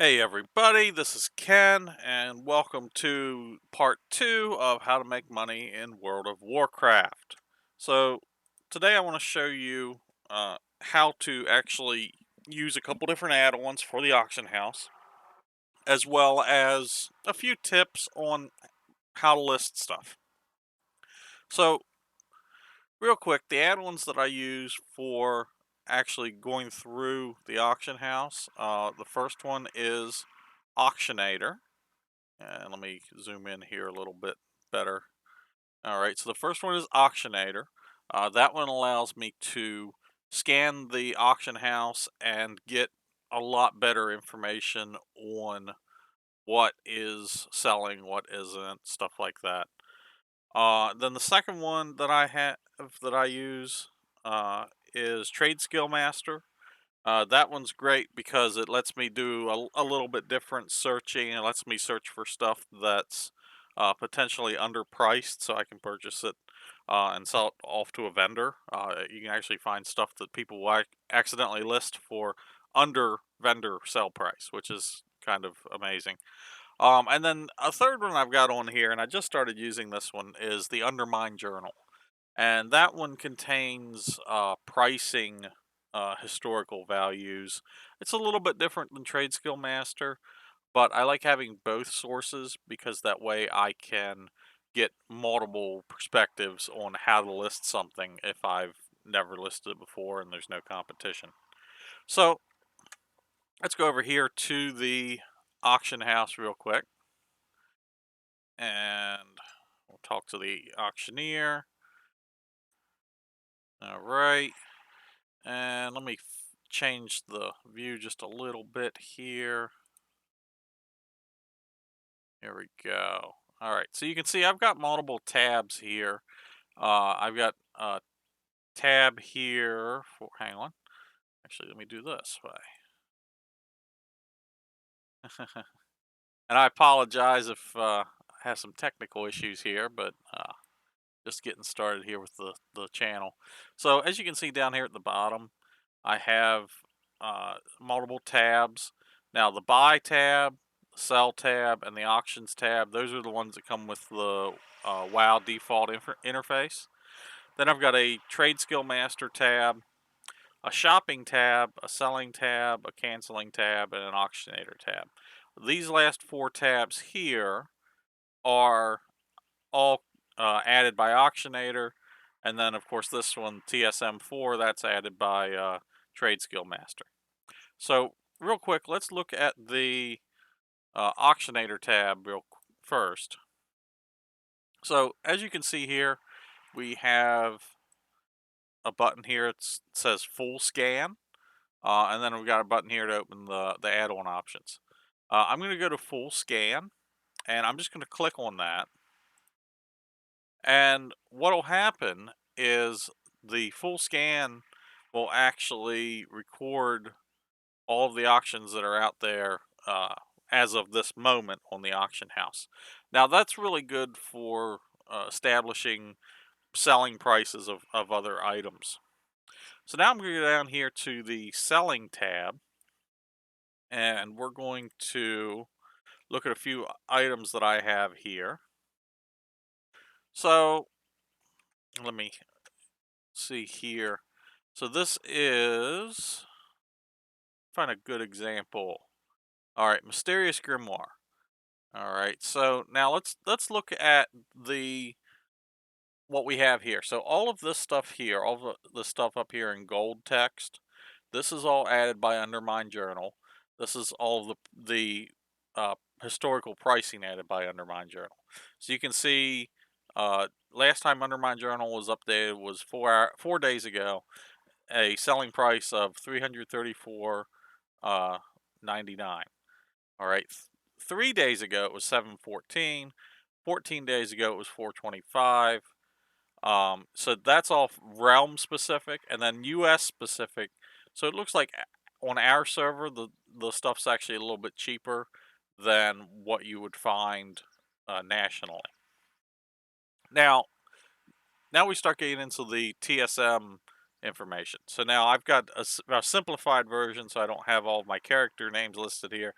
Hey everybody, this is Ken, and welcome to part 2 of how to make money in World of Warcraft. So, today I want to show you how to actually use a couple different add-ons for the auction house, as well as a few tips on how to list stuff. So, real quick, the add-ons that I use for actually going through the auction house, the first one is Auctionator. And let me zoom in here a little bit better. All right, so the first one is Auctionator. That one allows me to scan the auction house and get a lot better information on what is selling, what isn't, stuff like that. Then the second one that I have that I use is Tradeskill Master. That one's great because it lets me do a little bit different searching. It lets me search for stuff that's potentially underpriced so I can purchase it and sell it off to a vendor. You can actually find stuff that people will accidentally list for under vendor sell price, which is kind of amazing. And then a third one I've got on here, and I just started using this one, is the Undermine Journal. And that one contains pricing historical values. It's a little bit different than Tradeskill Master, but I like having both sources because that way I can get multiple perspectives on how to list something if I've never listed it before and there's no competition. So let's go over here to the auction house real quick and we'll talk to the auctioneer. All right. And let me change the view just a little bit here. Here we go. All right, so you can see I've got multiple tabs here. I've got a tab here for, hang on. Actually, let me do this way. And I apologize if I have some technical issues here, but just getting started here with the channel. So as you can see down here at the bottom, I have multiple tabs. Now the buy tab, the sell tab, and the auctions tab, those are the ones that come with the WoW default interface. Then I've got a Tradeskill Master tab, a shopping tab, a selling tab, a canceling tab, and an auctionator tab. These last four tabs here are all added by Auctionator, and then of course this one TSM4 that's added by Tradeskill Master. So real quick, let's look at the Auctionator tab first. So as you can see here, we have a button here. It says full scan, and then we've got a button here to open the add-on options. I'm going to go to full scan, and I'm just going to click on that. And what will happen is the full scan will actually record all of the auctions that are out there as of this moment on the auction house. Now that's really good for establishing selling prices of other items. So now I'm going to go down here to the selling tab, and we're going to look at a few items that I have here. So let me see here. So this is, find a good example. All right, Mysterious Grimoire. All right, so now let's look at what we have here. So all of this stuff here, all the stuff up here in gold text, this is all added by Undermine Journal. This is all of the historical pricing added by Undermine Journal. So you can see last time Undermine Journal was updated was 4 days ago. A selling price of $334.99. All right, 3 days ago it was $714. 14 days ago it was $425. So that's all realm specific, and then US specific. So it looks like on our server the stuff's actually a little bit cheaper than what you would find nationally. Now we start getting into the TSM information. So now I've got a simplified version, so I don't have all of my character names listed here.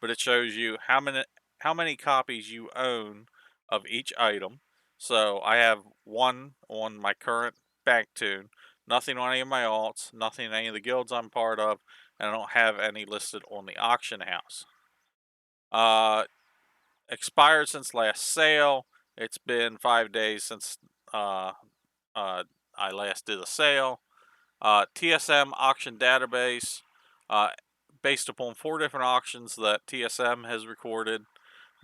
but it shows you how many copies you own of each item. So I have one on my current bank tune, nothing on any of my alts, nothing in any of the guilds I'm part of, and I don't have any listed on the auction house. Expired since last sale. It's been 5 days since uh, I last did a sale. TSM auction database, uh, based upon 4 different auctions that TSM has recorded.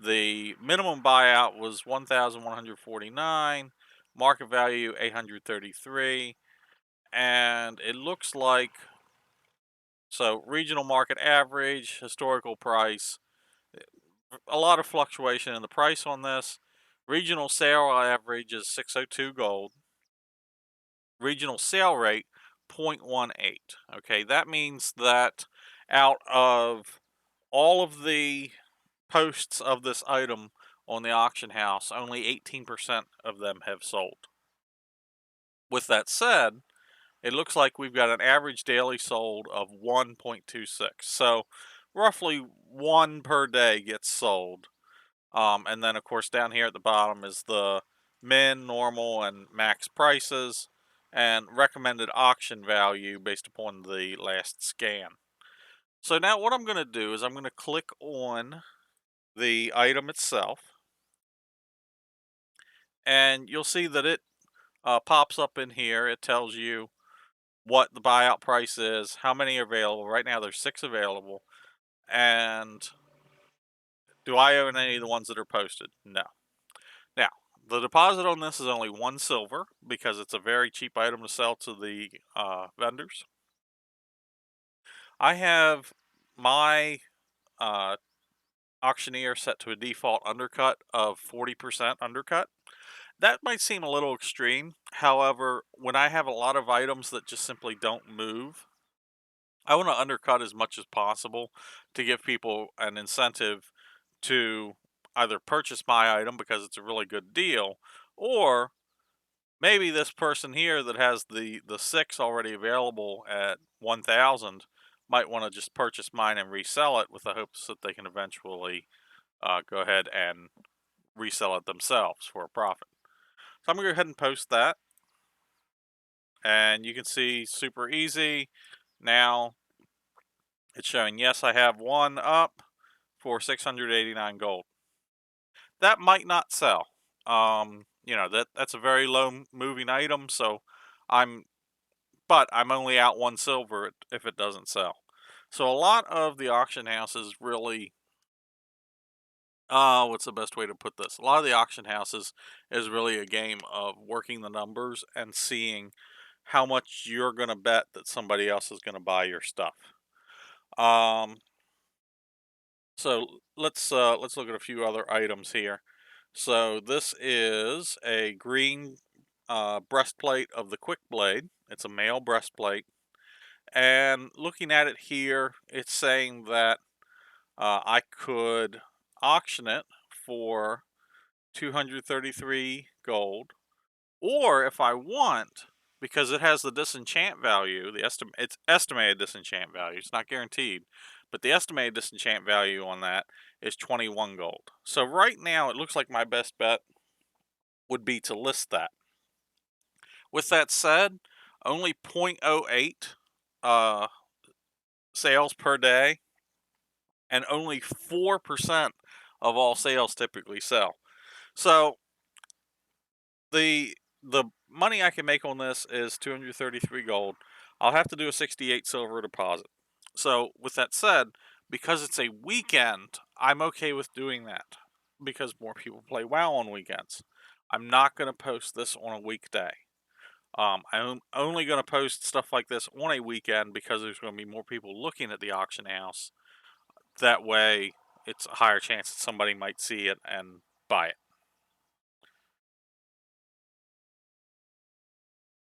The minimum buyout was 1,149, market value 833, and it looks like, so regional market average, historical price, a lot of fluctuation in the price on this. Regional sale average is 602 gold. Regional sale rate 0.18. Okay, that means that out of all of the posts of this item on the auction house, only 18% of them have sold. With that said, it looks like we've got an average daily sold of 1.26. So roughly 1 per day gets sold. And then, of course, down here at the bottom is the min, normal, and max prices, and recommended auction value based upon the last scan. So now what I'm going to do is I'm going to click on the item itself, and you'll see that it pops up in here. It tells you what the buyout price is, how many are available. Right now there's 6 available. And do I own any of the ones that are posted? No. Now, the deposit on this is only 1 silver because it's a very cheap item to sell to the vendors. I have my auctioneer set to a default undercut of 40% undercut. That might seem a little extreme. However, when I have a lot of items that just simply don't move, I want to undercut as much as possible to give people an incentive to either purchase my item because it's a really good deal, or maybe this person here that has the 6 already available at 1,000 might want to just purchase mine and resell it with the hopes that they can eventually go ahead and resell it themselves for a profit. So I'm going to go ahead and post that. And you can see super easy. Now it's showing, yes, I have one up for 689 gold. That might not sell. You know, that's a very low moving item, so but I'm only out 1 silver if it doesn't sell. So a lot of the auction houses really, what's the best way to put this? A lot of the auction houses is really a game of working the numbers and seeing how much you're going to bet that somebody else is going to buy your stuff. So let's look at a few other items here. So this is a green breastplate of the Quick Blade. It's a male breastplate. And looking at it here, it's saying that I could auction it for 233 gold. Or if I want, because it has the disenchant value, it's estimated disenchant value, it's not guaranteed, but the estimated disenchant value on that is 21 gold. So right now, it looks like my best bet would be to list that. With that said, only 0.08 sales per day, and only 4% of all sales typically sell. So the money I can make on this is 233 gold. I'll have to do a 68 silver deposit. So with that said, because it's a weekend, I'm okay with doing that because more people play WoW on weekends. I'm not going to post this on a weekday. I'm only going to post stuff like this on a weekend because there's going to be more people looking at the auction house. That way, it's a higher chance that somebody might see it and buy it.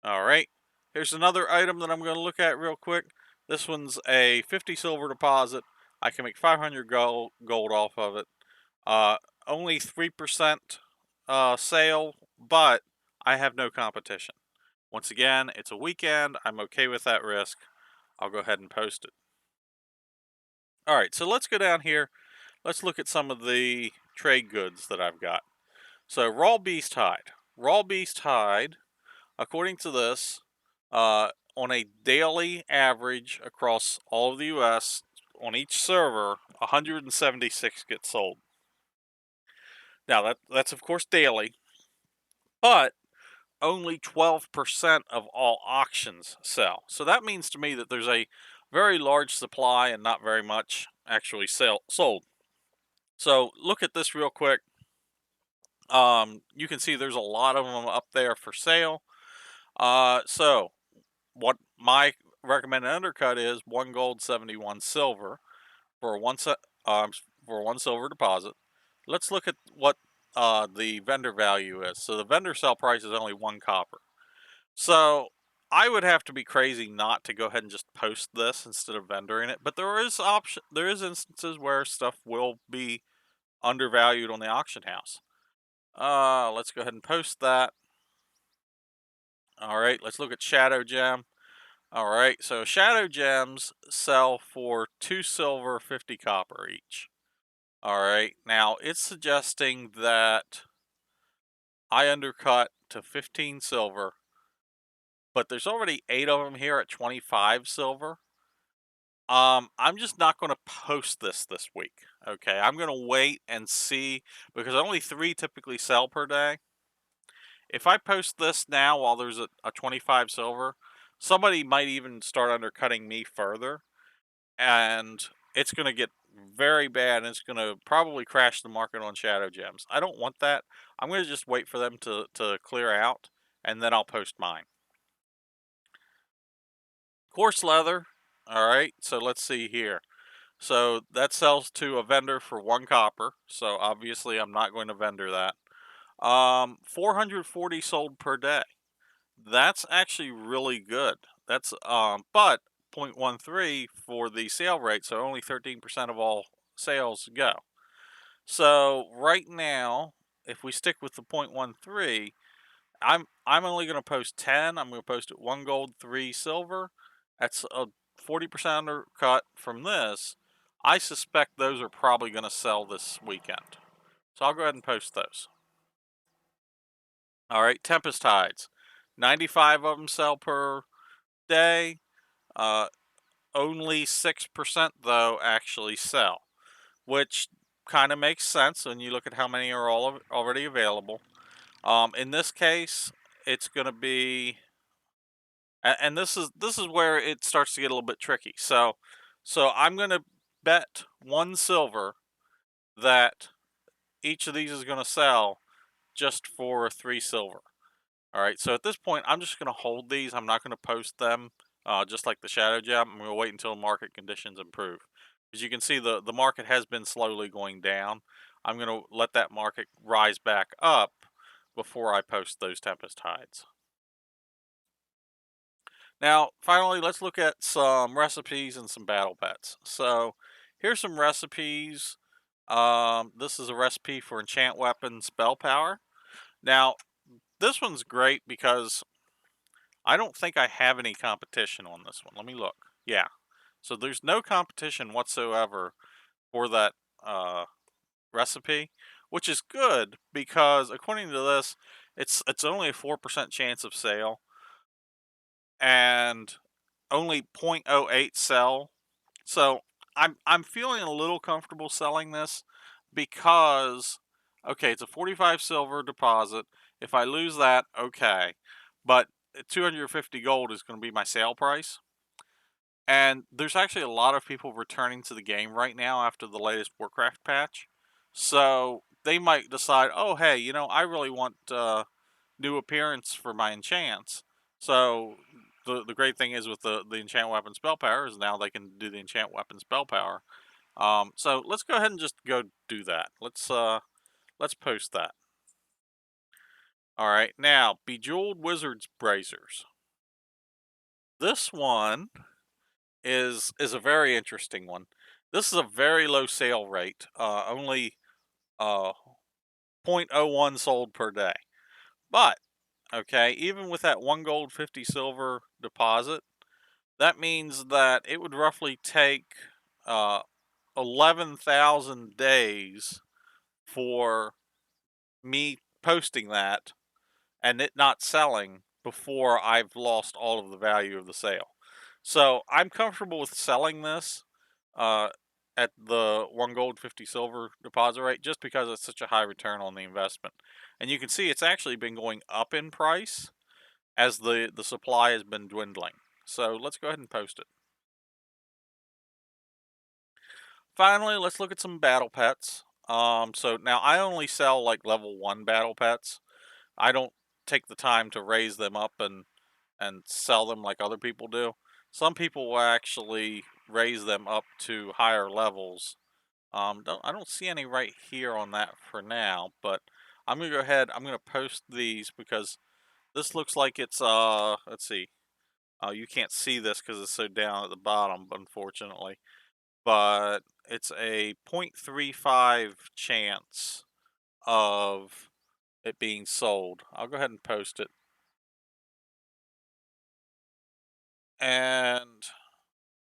All right, here's another item that I'm going to look at real quick. This one's a 50 silver deposit. I can make 500 gold off of it. Only 3% sale, but I have no competition. Once again, it's a weekend. I'm okay with that risk. I'll go ahead and post it. All right, so let's go down here let's look at some of the trade goods that I've got. So raw beast hide. Raw beast hide, according to this, on a daily average across all of the US, on each server, 176 get sold. Now that's of course daily, but only 12% of all auctions sell. So that means to me that there's a very large supply and not very much actually sold. So look at this real quick. You can see there's a lot of them up there for sale. So what my recommended undercut is 1 gold, 71 silver for um, for 1 silver deposit. Let's look at what the vendor value is. So the vendor sell price is only 1 copper. So I would have to be crazy not to go ahead and just post this instead of vendoring it. But there is instances where stuff will be undervalued on the auction house. Let's go ahead and post that. All right, let's look at Shadow Gem. All right, so Shadow Gems sell for 2 silver, 50 copper each. All right, now it's suggesting that I undercut to 15 silver, but there's already 8 of them here at 25 silver. I'm just not going to post this week. Okay, I'm going to wait and see because only 3 typically sell per day. If I post this now while there's a 25 silver, somebody might even start undercutting me further, and it's going to get very bad, and it's going to probably crash the market on Shadow Gems. I don't want that. I'm going to just wait for them to clear out, and then I'll post mine. Coarse leather. All right, so let's see here. So that sells to a vendor for 1 copper. So obviously I'm not going to vendor that. 440 sold per day. That's actually really good. That's but 0.13 for the sale rate, so only 13% of all sales go. So right now, if we stick with the 0.13, I'm only going to post 10. I'm going to post it 1 gold, 3 silver. That's a 40% undercut from this. I suspect those are probably going to sell this weekend. So I'll go ahead and post those. All right, Tempest Hides. 95 of them sell per day. Only 6% though actually sell, which kind of makes sense when you look at how many are already available. In this case, it's going to be, and this is where it starts to get a little bit tricky. So I'm going to bet 1 silver that each of these is going to sell just for 3 silver. All right, so at this point, I'm just going to hold these. I'm not going to post them, just like the Shadow Gem. I'm going to wait until market conditions improve. As you can see, the market has been slowly going down. I'm going to let that market rise back up before I post those Tempest Hides. Now, finally, let's look at some recipes and some battle bets. So here's some recipes. This is a recipe for enchant weapon spell power. Now, this one's great because I don't think I have any competition on this one. Let me look. Yeah. So there's no competition whatsoever for that recipe, which is good because according to this, it's only a 4% chance of sale and only 0.08 sell. So I'm feeling a little comfortable selling this because okay, it's a 45 silver deposit. If I lose that, okay. But 250 gold is going to be my sale price. And there's actually a lot of people returning to the game right now after the latest Warcraft patch. So they might decide, oh, hey, you know, I really want new appearance for my enchants. So the great thing is with the enchant weapon spell power is now they can do the enchant weapon spell power. So let's go ahead and just go do that. Let's post that. All right, now Bejeweled Wizards Brazers. This one is a very interesting one. This is a very low sale rate, only 0.01 sold per day. But okay, even with that 1 gold 50 silver deposit, that means that it would roughly take 11,000 days for me posting that and it not selling before I've lost all of the value of the sale. So I'm comfortable with selling this uh, at the 1 gold 50 silver deposit rate just because it's such a high return on the investment. And you can see it's actually been going up in price as the supply has been dwindling. So let's go ahead and post it. Finally, let's look at some battle pets. So now I only sell like level 1 battle pets. I don't take the time to raise them up and sell them like other people do. Some people will actually raise them up to higher levels. I don't see any right here on that for now, but I'm gonna go ahead. I'm gonna post these because this looks like it's let's see. You can't see this because it's so down at the bottom, unfortunately. But it's a 0.35 chance of it being sold. I'll go ahead and post it. And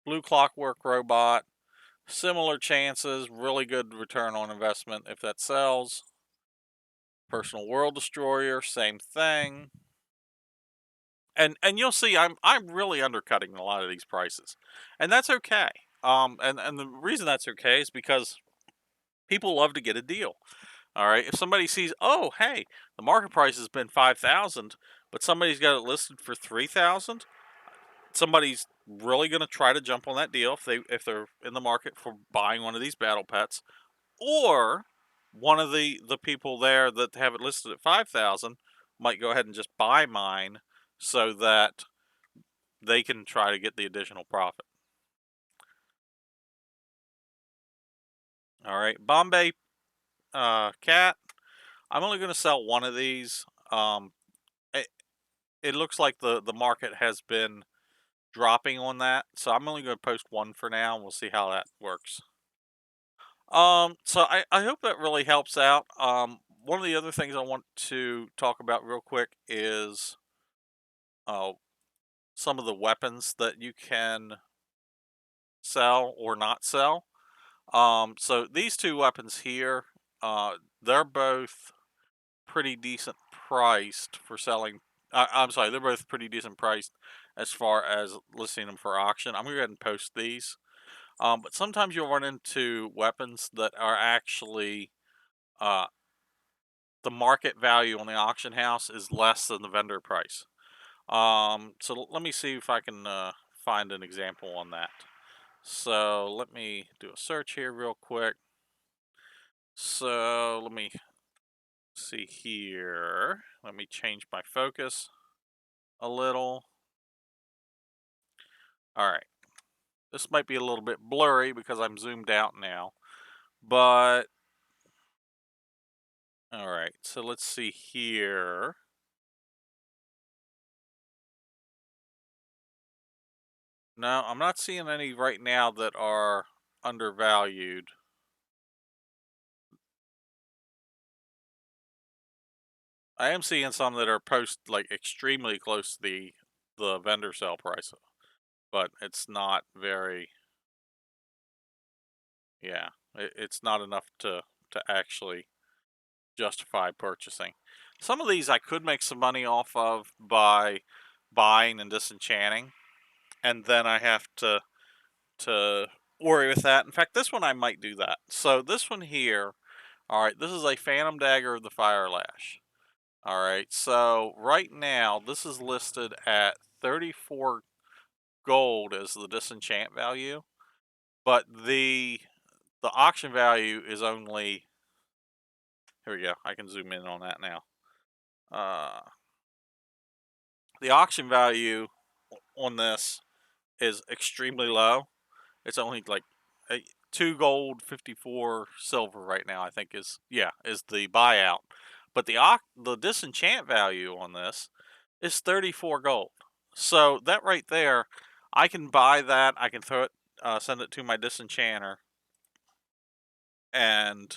Blue Clockwork Robot, similar chances, really good return on investment if that sells. Personal World Destroyer, same thing. And you'll see I'm really undercutting a lot of these prices. And that's okay. And the reason that's okay is because people love to get a deal. All right. If somebody sees, oh, hey, the market price has been 5,000, but somebody's got it listed for 3,000, somebody's really going to try to jump on that deal if they're in the market for buying one of these battle pets, or one of the people there that have it listed at 5,000 might go ahead and just buy mine so that they can try to get the additional profit. All right, Bombay cat. I'm only going to sell one of these. It looks like the market has been dropping on that, so I'm only going to post one for now, and we'll see how that works. So I hope that really helps out. One of the other things I want to talk about real quick is some of the weapons that you can sell or not sell. So these two weapons here, they're both pretty decent priced for selling. I'm sorry, they're both pretty decent priced as far as listing them for auction. I'm going to go ahead and post these. But sometimes you'll run into weapons that are actually uh, the market value on the auction house is less than the vendor price. So let me see if I can find an example on that. So let me do a search here real quick. So let me see here. Let me change my focus a little. All right. This might be a little bit blurry because I'm zoomed out now, but all right. So let's see here. No, I'm not seeing any right now that are undervalued. I am seeing some that are like extremely close to the vendor sale price, but it's not very. Yeah, it's not enough to actually justify purchasing. Some of these I could make some money off of by buying and disenchanting, and then I have to worry with that. In fact, this one I might do that. So this one here, all right, this is a Phantom Dagger of the Fire Lash. All right, so right now this is listed at 34 gold as the disenchant value, but the auction value is only, here we go, I can zoom in on that now. The auction value on this is extremely low. It's only like 2 gold, 54 silver right now, I think is the buyout. But the disenchant value on this is 34 gold. So that right there, I can buy that. I can throw it, send it to my disenchanter, and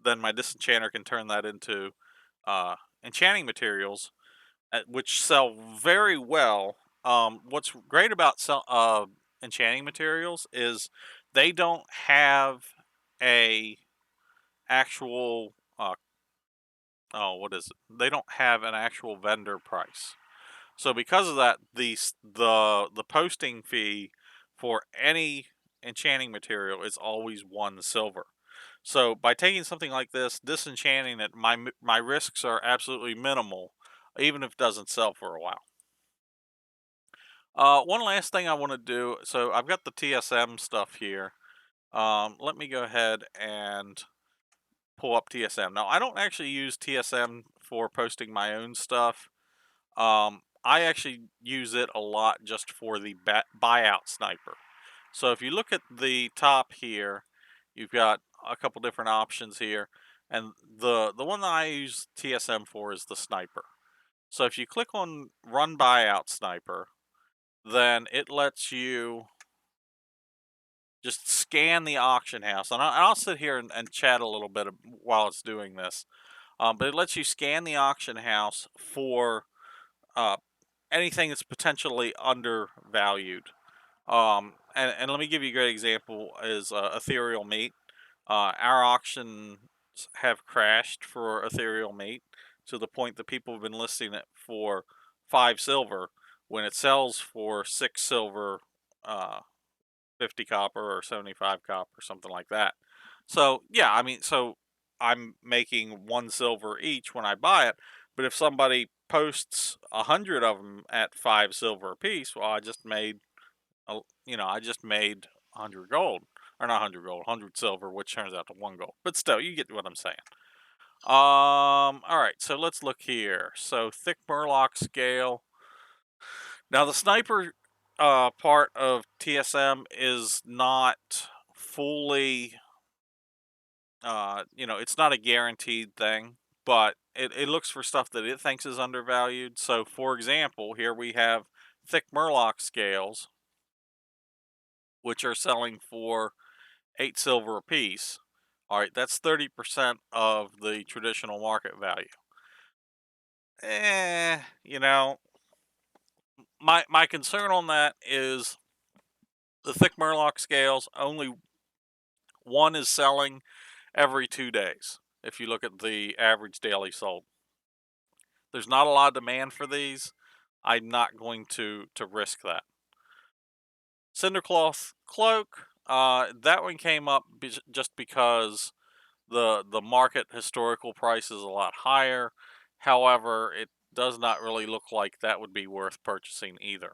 then my disenchanter can turn that into enchanting materials, which sell very well. What's great about enchanting materials is they don't have a actual what is it? They don't have an actual vendor price. So because of that, the posting fee for any enchanting material is always 1 silver. So by taking something like this, disenchanting it, my risks are absolutely minimal, even if it doesn't sell for a while. One last thing I want to do. So I've got the TSM stuff here. Let me go ahead and pull up TSM. Now I don't actually use TSM for posting my own stuff. I actually use it a lot just for the Buyout Sniper. So if you look at the top here, you've got a couple different options here, and the one that I use TSM for is the Sniper. So if you click on Run Buyout Sniper, then it lets you just scan the auction house, and I'll sit here and chat a little bit while it's doing this. But it lets you scan the auction house for uh, anything that's potentially undervalued. And let me give you a great example is Ethereal Meat. Our auctions have crashed for Ethereal Meat to the point that people have been listing it for 5 silver when it sells for 6 silver, 50 copper or 75 copper, something like that. So yeah, I mean, so I'm making 1 silver each when I buy it, but if somebody posts 100 of them at 5 silver a piece, well, I just made, I just made 100 gold, or not 100 gold, 100 silver, which turns out to 1 gold. But still, you get what I'm saying. All right, so let's look here. So thick Murloc scale. Now the sniper part of TSM is not fully, it's not a guaranteed thing, but it looks for stuff that it thinks is undervalued. So for example, here we have thick Murloc scales, which are selling for 8 silver a piece. All right, that's 30% of the traditional market value. Eh, you know, my concern on that is the thick Murloc scales, only one is selling every 2 days. If you look at the average daily sold, there's not a lot of demand for these. I'm not going to risk that. Cindercloth cloak, that one came up just because the market historical price is a lot higher. However, it does not really look like that would be worth purchasing either.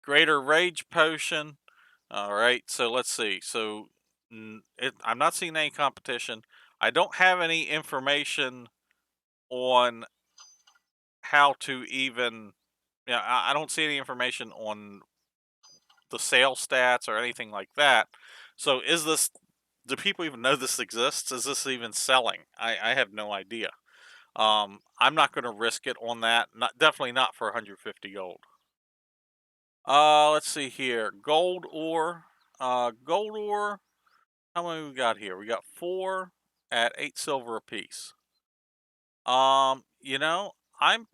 Greater Rage Potion. All right, so let's see. So I'm not seeing any competition. I don't have any information on how to even, yeah, I don't see any information on the sales stats or anything like that. So is this, do people even know this exists? Is this even selling? I have no idea. I'm not going to risk it on that. Not, definitely not for 150 gold. Let's see here. Gold ore. Gold ore. How many we got here? We got 4 at 8 silver a piece. You know, I'm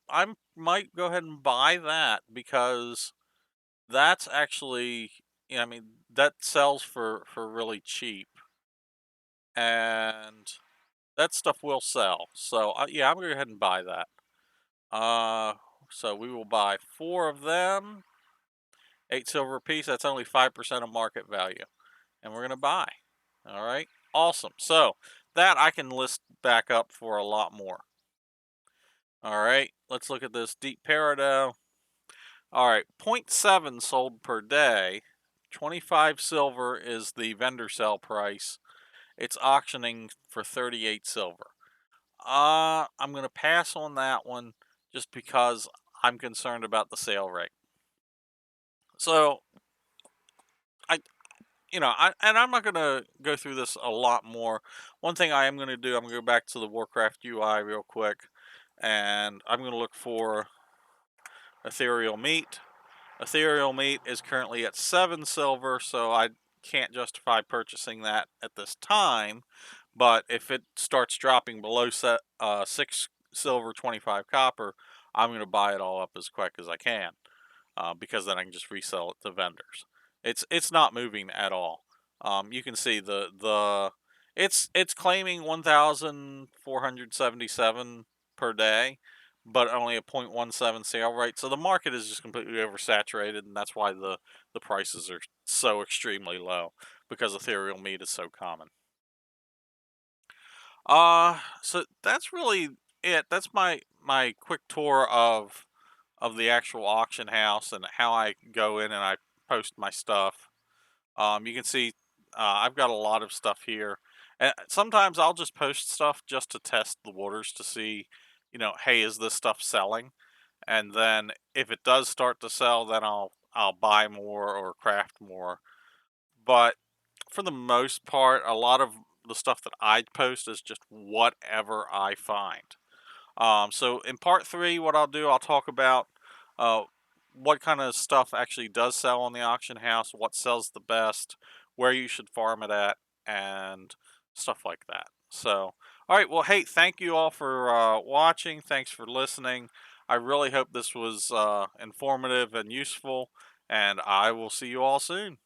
might go ahead and buy that because that's actually, I mean, that sells for really cheap, and that stuff will sell. So yeah, I'm gonna go ahead and buy that. So we will buy 4 of them, 8 silver a piece. That's only 5% of market value, and we're gonna buy. All right, awesome. So that I can list back up for a lot more. All right, let's look at this deep peridot. All right, 0.7 sold per day. 25 silver is the vendor sell price. It's auctioning for 38 silver. I'm going to pass on that one just because I'm concerned about the sale rate. So, and I'm not going to go through this a lot more. One thing I am going to do, I'm going to go back to the Warcraft UI real quick, and I'm going to look for Ethereal Meat. Ethereal Meat is currently at 7 silver, so I can't justify purchasing that at this time. But if it starts dropping below 6 silver, 25 copper, I'm going to buy it all up as quick as I can, because then I can just resell it to vendors. It's not moving at all. You can see it's claiming 1,477 per day, but only a 0.17 sale rate. So the market is just completely oversaturated, and that's why the prices are so extremely low, because ethereal meat is so common. So that's really it. That's my quick tour of the actual auction house and how I go in and I post my stuff. You can see I've got a lot of stuff here. And sometimes I'll just post stuff just to test the waters to see, hey, is this stuff selling? And then if it does start to sell, then I'll buy more or craft more. But for the most part, a lot of the stuff that I post is just whatever I find. So in part three, what I'll do, I'll talk about uh, what kind of stuff actually does sell on the auction house, what sells the best, where you should farm it at, and stuff like that. So, all right, well, hey, thank you all for watching. Thanks for listening. I really hope this was informative and useful, and I will see you all soon.